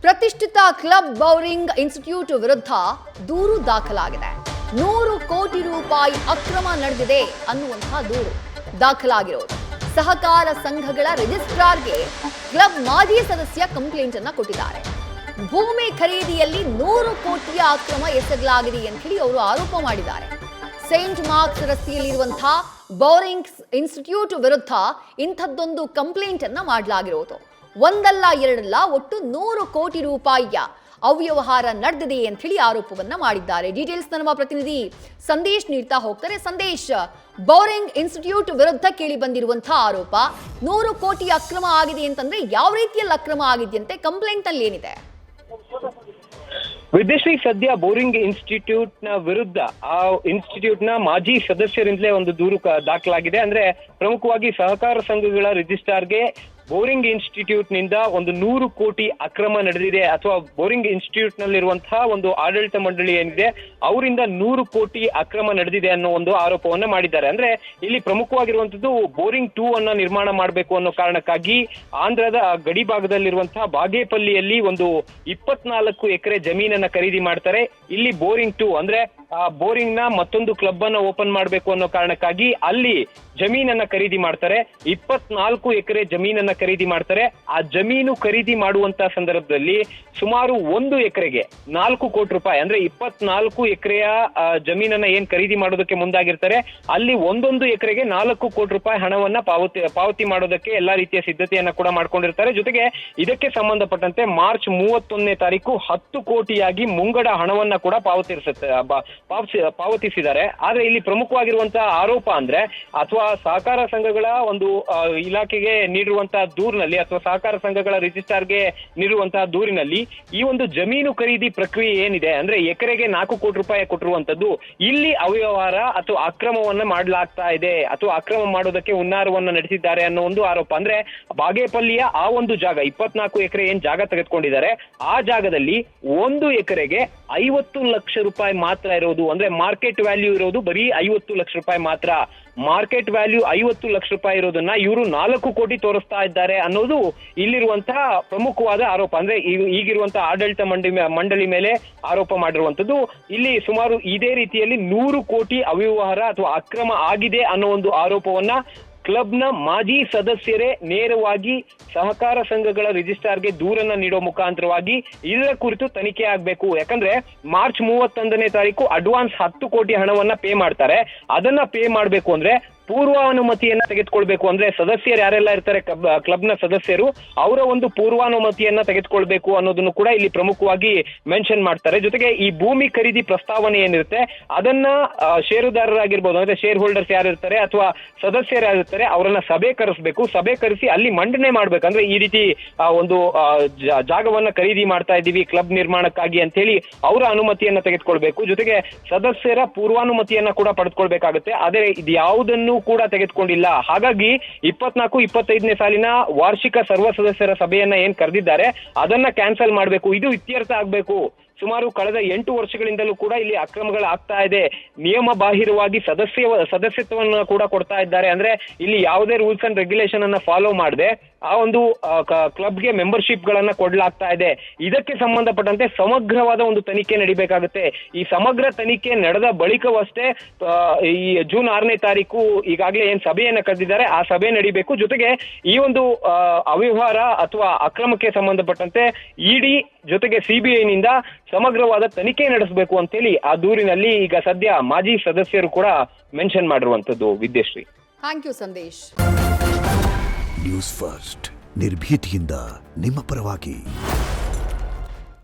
ಪ್ರತಿಷ್ಠಿತ club Bowring institute ವಿರುದ್ಧ ದೂರು ದಾಖಲಾಗಿದೆ. 100 ಕೋಟಿ ರೂಪಾಯಿ ಅಕ್ರಮ ನಡೆದಿದೆ ಅನ್ನುವಂತಹ ದೂರು ದಾಖಲಾಗಿರೋದು. ಸಹಕಾರ ಸಂಘಗಳ ರಿಜಿಸ್ಟ್ರಾರ್ಗೆ ಕ್ಲಬ್ ಮಾಜಿ ಸದಸ್ಯ ಕಂಪ್ಲೇಂಟ್ ಅನ್ನ ಕೊಟ್ಟಿದ್ದಾರೆ. ಭೂಮಿ ಖರೀದಿಯಲ್ಲಿ 100 ಕೋಟಿಯ ಅಕ್ರಮ ಎಸಗಲಾಗಿದೆ ಅಂತ ಹೇಳಿ ಅವರು ಆರೋಪ ಮಾಡಿದ್ದಾರೆ. ಸೇಂಟ್ ಮಾರ್ಕ್ಸ್ ರಸ್ತೆಯಲ್ಲಿರುವಂತಹ ಬೌರಿಂಗ್ ಇನ್ಸ್ಟಿಟ್ಯೂಟ್ ವಿರುದ್ಧ ಇಂಥದ್ದೊಂದು ಕಂಪ್ಲೇಂಟ್ ಅನ್ನ ಮಾಡಲಾಗಿರೋದು. ಒಂದಲ್ಲ ಎರಡಲ್ಲ ಒಟ್ಟು 100 ಕೋಟಿ ರೂಪಾಯಿಯ ಅವ್ಯವಹಾರ ನಡೆದಿದೆ ಅಂತ ಹೇಳಿ ಆರೋಪವನ್ನ ಮಾಡಿದ್ದಾರೆ. ಡೀಟೇಲ್ಸ್ ನಮ್ಮ ಪ್ರತಿನಿಧಿ ಸಂದೇಶ್ ನೀಡ್ತಾ ಹೋಗ್ತಾರೆ. ಸಂದೇಶ್, ಬೌರಿಂಗ್ ಇನ್ಸ್ಟಿಟ್ಯೂಟ್ ವಿರುದ್ಧ ಕೇಳಿ ಬಂದಿರುವಂತಹ ಆರೋಪ 100 ಕೋಟಿ ಅಕ್ರಮ ಆಗಿದೆ ಅಂತಂದ್ರೆ ಯಾವ ರೀತಿಯಲ್ಲಿ ಅಕ್ರಮ ಆಗಿದೆಯಂತೆ? ಕಂಪ್ಲೇಂಟ್ ಅಲ್ಲಿ ಏನಿದೆ? ವಿದ್ಯಾಶ್ರೀ, ಸದ್ಯ ಬೋರಿಂಗ್ ಇನ್ಸ್ಟಿಟ್ಯೂಟ್ ನ ವಿರುದ್ಧ ಆ ಇನ್ಸ್ಟಿಟ್ಯೂಟ್ ನ ಮಾಜಿ ಸದಸ್ಯರಿಂದಲೇ ಒಂದು ದೂರು ದಾಖಲಾಗಿದೆ. ಅಂದ್ರೆ ಪ್ರಮುಖವಾಗಿ ಸಹಕಾರ ಸಂಘಗಳ ರಿಜಿಸ್ಟ್ರಾರ್ಗೆ ಬೋರಿಂಗ್ ಇನ್ಸ್ಟಿಟ್ಯೂಟ್ ನಿಂದ ಒಂದು 100 ಕೋಟಿ ಅಕ್ರಮ ನಡೆದಿದೆ, ಅಥವಾ ಬೋರಿಂಗ್ ಇನ್ಸ್ಟಿಟ್ಯೂಟ್ ನಲ್ಲಿರುವಂತಹ ಒಂದು ಆಡಳಿತ ಮಂಡಳಿ ಏನಿದೆ ಅವರಿಂದ 100 ಕೋಟಿ ಅಕ್ರಮ ನಡೆದಿದೆ ಅನ್ನೋ ಒಂದು ಆರೋಪವನ್ನ ಮಾಡಿದ್ದಾರೆ. ಅಂದ್ರೆ ಇಲ್ಲಿ ಪ್ರಮುಖವಾಗಿರುವಂತದ್ದು ಬೋರಿಂಗ್ 2 ಅನ್ನ ನಿರ್ಮಾಣ ಮಾಡಬೇಕು ಅನ್ನೋ ಕಾರಣಕ್ಕಾಗಿ ಆಂಧ್ರದ ಗಡಿ ಭಾಗದಲ್ಲಿರುವಂತಹ ಬಾಗೇಪಲ್ಲಿಯಲ್ಲಿ ಒಂದು 24 ಎಕರೆ ಜಮೀನನ್ನ ಖರೀದಿ ಮಾಡ್ತಾರೆ. ಇಲ್ಲಿ ಬೋರಿಂಗ್ 2 ಅಂದ್ರೆ ಆ ಬೋರಿಂಗ್ ನ ಮತ್ತೊಂದು ಕ್ಲಬ್ ಅನ್ನ ಓಪನ್ ಮಾಡಬೇಕು ಅನ್ನೋ ಕಾರಣಕ್ಕಾಗಿ ಅಲ್ಲಿ ಜಮೀನನ್ನ ಖರೀದಿ ಮಾಡ್ತಾರೆ. 24 ಎಕರೆ ಜಮೀನನ್ನ ಖರೀದಿ ಮಾಡ್ತಾರೆ. ಆ ಜಮೀನು ಖರೀದಿ ಮಾಡುವಂತ ಸಂದರ್ಭದಲ್ಲಿ ಸುಮಾರು 1 ಎಕರೆಗೆ 4 ಕೋಟಿ ರೂಪಾಯಿ, ಅಂದ್ರೆ 24 ಎಕರೆಯ ಜಮೀನನ್ನ ಏನ್ ಖರೀದಿ ಮಾಡೋದಕ್ಕೆ ಮುಂದಾಗಿರ್ತಾರೆ ಅಲ್ಲಿ ಒಂದೊಂದು ಎಕರೆಗೆ 4 ಕೋಟಿ ರೂಪಾಯಿ ಹಣವನ್ನ ಪಾವತಿ ಮಾಡೋದಕ್ಕೆ ಎಲ್ಲಾ ರೀತಿಯ ಸಿದ್ಧತೆಯನ್ನ ಕೂಡ ಮಾಡ್ಕೊಂಡಿರ್ತಾರೆ. ಜೊತೆಗೆ ಇದಕ್ಕೆ ಸಂಬಂಧಪಟ್ಟಂತೆ ಮಾರ್ಚ್ 31ನೇ ತಾರೀಕು 10 ಕೋಟಿಯಾಗಿ ಮುಂಗಡ ಹಣವನ್ನ ಕೂಡ ಪಾವತಿಸಿದ್ದಾರೆ. ಆದ್ರೆ ಇಲ್ಲಿ ಪ್ರಮುಖವಾಗಿರುವಂತಹ ಆರೋಪ ಅಂದ್ರೆ, ಅಥವಾ ಸಹಕಾರ ಸಂಘಗಳ ಒಂದು ಇಲಾಖೆಗೆ ನೀಡಿರುವಂತಹ ದೂರಿನಲ್ಲಿ, ಅಥವಾ ಸಹಕಾರ ಸಂಘಗಳ ರಿಜಿಸ್ಟ್ರಾರ್ಗೆ ನೀಡಿರುವಂತಹ ದೂರಿನಲ್ಲಿ ಈ ಒಂದು ಜಮೀನು ಖರೀದಿ ಪ್ರಕ್ರಿಯೆ ಏನಿದೆ ಅಂದ್ರೆ ಎಕರೆಗೆ 4 ಕೋಟಿ ರೂಪಾಯಿ ಕೊಟ್ಟಿರುವಂತದ್ದು, ಇಲ್ಲಿ ಅವ್ಯವಹಾರ ಅಥವಾ ಅಕ್ರಮವನ್ನ ಮಾಡಲಾಗ್ತಾ ಇದೆ, ಅಥವಾ ಅಕ್ರಮ ಮಾಡೋದಕ್ಕೆ ಹುನ್ನಾರವನ್ನ ನಡೆಸಿದ್ದಾರೆ ಅನ್ನೋ ಒಂದು ಆರೋಪ. ಅಂದ್ರೆ ಬಾಗೇಪಲ್ಲಿಯ ಆ ಒಂದು ಜಾಗ 24 ಎಕರೆ ಏನ್ ಜಾಗ ತೆಗೆದುಕೊಂಡಿದ್ದಾರೆ ಆ ಜಾಗದಲ್ಲಿ 1 ಎಕರೆಗೆ 50 ಲಕ್ಷ ರೂಪಾಯಿ ಮಾತ್ರ ಇರೋದು. ಅಂದ್ರೆ ಮಾರ್ಕೆಟ್ ವ್ಯಾಲ್ಯೂ ಇರೋದು ಬರೀ 50 ಲಕ್ಷ ರೂಪಾಯಿ ಮಾತ್ರ. ಮಾರ್ಕೆಟ್ ವ್ಯಾಲ್ಯೂ 50 ಲಕ್ಷ ರೂಪಾಯಿ ಇರೋದನ್ನ ಇವರು 4 ಕೋಟಿ ತೋರಿಸ್ತಾ ಇದ್ದಾರೆ ಅನ್ನೋದು ಇಲ್ಲಿರುವಂತಹ ಪ್ರಮುಖವಾದ ಆರೋಪ. ಅಂದ್ರೆ ಈಗಿರುವಂತಹ ಆಡಳಿತ ಮಂಡಳಿ ಮೇಲೆ ಆರೋಪ ಮಾಡಿರುವಂತದ್ದು. ಇಲ್ಲಿ ಸುಮಾರು ಇದೇ ರೀತಿಯಲ್ಲಿ 100 ಕೋಟಿ ಅವ್ಯವಹಾರ ಅಥವಾ ಅಕ್ರಮ ಆಗಿದೆ ಅನ್ನೋ ಒಂದು ಆರೋಪವನ್ನ ಕ್ಲಬ್ನ ಮಾಜಿ ಸದಸ್ಯರೇ ನೇರವಾಗಿ ಸಹಕಾರ ಸಂಘಗಳ ರಿಜಿಸ್ಟ್ರಾರ್ಗೆ ದೂರನ್ನ ನೀಡೋ ಮುಖಾಂತರವಾಗಿ ಇದರ ಕುರಿತು ತನಿಖೆ ಆಗ್ಬೇಕು. ಯಾಕಂದ್ರೆ ಮಾರ್ಚ್ 31ನೇ ತಾರೀಕು ಅಡ್ವಾನ್ಸ್ 10 ಕೋಟಿ ಹಣವನ್ನ ಪೇ ಮಾಡ್ತಾರೆ. ಅದನ್ನ ಪೇ ಮಾಡ್ಬೇಕು ಅಂದ್ರೆ ಪೂರ್ವಾನುಮತಿಯನ್ನ ತೆಗೆದುಕೊಳ್ಬೇಕು. ಅಂದ್ರೆ ಸದಸ್ಯರು ಯಾರೆಲ್ಲ ಇರ್ತಾರೆ ಕ್ಲಬ್ನ ಸದಸ್ಯರು, ಅವರ ಒಂದು ಪೂರ್ವಾನುಮತಿಯನ್ನ ತೆಗೆದುಕೊಳ್ಬೇಕು ಅನ್ನೋದನ್ನು ಕೂಡ ಇಲ್ಲಿ ಪ್ರಮುಖವಾಗಿ ಮೆನ್ಷನ್ ಮಾಡ್ತಾರೆ. ಜೊತೆಗೆ ಈ ಭೂಮಿ ಖರೀದಿ ಪ್ರಸ್ತಾವನೆ ಏನಿರುತ್ತೆ ಅದನ್ನ ಷೇರುದಾರರಾಗಿರ್ಬೋದು, ಅಂದ್ರೆ ಶೇರ್ ಹೋಲ್ಡರ್ಸ್ ಯಾರಿರ್ತಾರೆ ಅಥವಾ ಸದಸ್ಯರು ಯಾರಿರ್ತಾರೆ ಅವರನ್ನ ಸಭೆ ಕರೆಸಬೇಕು. ಸಭೆ ಕರೆಸಿ ಅಲ್ಲಿ ಮಂಡನೆ ಮಾಡ್ಬೇಕು. ಅಂದ್ರೆ ಈ ರೀತಿ ಒಂದು ಜಾಗವನ್ನ ಖರೀದಿ ಮಾಡ್ತಾ ಇದ್ದೀವಿ ಕ್ಲಬ್ ನಿರ್ಮಾಣಕ್ಕಾಗಿ ಅಂತ ಹೇಳಿ ಅವರ ಅನುಮತಿಯನ್ನ ತೆಗೆದುಕೊಳ್ಬೇಕು. ಜೊತೆಗೆ ಸದಸ್ಯರ ಪೂರ್ವಾನುಮತಿಯನ್ನ ಕೂಡ ಪಡೆದುಕೊಳ್ಬೇಕಾಗುತ್ತೆ. ಆದ್ರೆ ಇದು ಯಾವುದನ್ನು ಕೂಡ ತೆಗೆದುಕೊಂಡಿಲ್ಲ. ಹಾಗಾಗಿ 24-25ನೇ ಸಾಲಿನ ವಾರ್ಷಿಕ ಸರ್ವ ಸದಸ್ಯರ ಸಭೆಯನ್ನ ಏನ್ ಕರೆದಿದ್ದಾರೆ ಅದನ್ನ ಕ್ಯಾನ್ಸಲ್ ಮಾಡಬೇಕು. ಇದು ಇತ್ಯರ್ಥ ಆಗ್ಬೇಕು. ಸುಮಾರು ಕಳೆದ 8 ವರ್ಷಗಳಿಂದಲೂ ಕೂಡ ಇಲ್ಲಿ ಅಕ್ರಮಗಳಾಗ್ತಾ ಇದೆ. ನಿಯಮ ಬಾಹಿರವಾಗಿ ಸದಸ್ಯತ್ವವನ್ನು ಕೂಡ ಕೊಡ್ತಾ ಇದ್ದಾರೆ. ಅಂದ್ರೆ ಇಲ್ಲಿ ಯಾವುದೇ ರೂಲ್ಸ್ ಅಂಡ್ ರೆಗ್ಯುಲೇಷನ್ ಅನ್ನ ಫಾಲೋ ಮಾಡದೆ ಆ ಒಂದು ಕ್ಲಬ್ಗೆ ಮೆಂಬರ್ಶಿಪ್ ಗಳನ್ನ ಕೊಡ್ಲಾಗ್ತಾ ಇದೆ. ಇದಕ್ಕೆ ಸಂಬಂಧಪಟ್ಟಂತೆ ಸಮಗ್ರವಾದ ಒಂದು ತನಿಖೆ ನಡಿಬೇಕಾಗುತ್ತೆ. ಈ ಸಮಗ್ರ ತನಿಖೆ ನಡೆದ ಬಳಿಕವಷ್ಟೇ ಈ ಜೂನ್ 6ನೇ ತಾರೀಕು ಈಗಾಗಲೇ ಏನ್ ಸಭೆಯನ್ನ ಕರೆದಿದ್ದಾರೆ ಆ ಸಭೆ ನಡಿಬೇಕು. ಜೊತೆಗೆ ಈ ಒಂದು ಅವ್ಯವಹಾರ ಅಥವಾ ಅಕ್ರಮಕ್ಕೆ ಸಂಬಂಧಪಟ್ಟಂತೆ ಇಡಿ ಜೊತೆಗೆ ಸಿಬಿಐ ನಿಂದ ಸಮಗ್ರವಾದ ತನಿಖೆ ನಡೆಸಬೇಕು ಅಂತೇಳಿ ಆ ದೂರಿನಲ್ಲಿ ಈಗ ಸದ್ಯ ಮಾಜಿ ಸದಸ್ಯರು ಕೂಡ ಮೆನ್ಷನ್ ಮಾಡಿರುವಂತದ್ದು. Vidyashree, thank you Sandesh. News first ನಿರ್ಭೀತಿಯಿಂದ ನಿಮ್ಮ ಪರವಾಗಿ.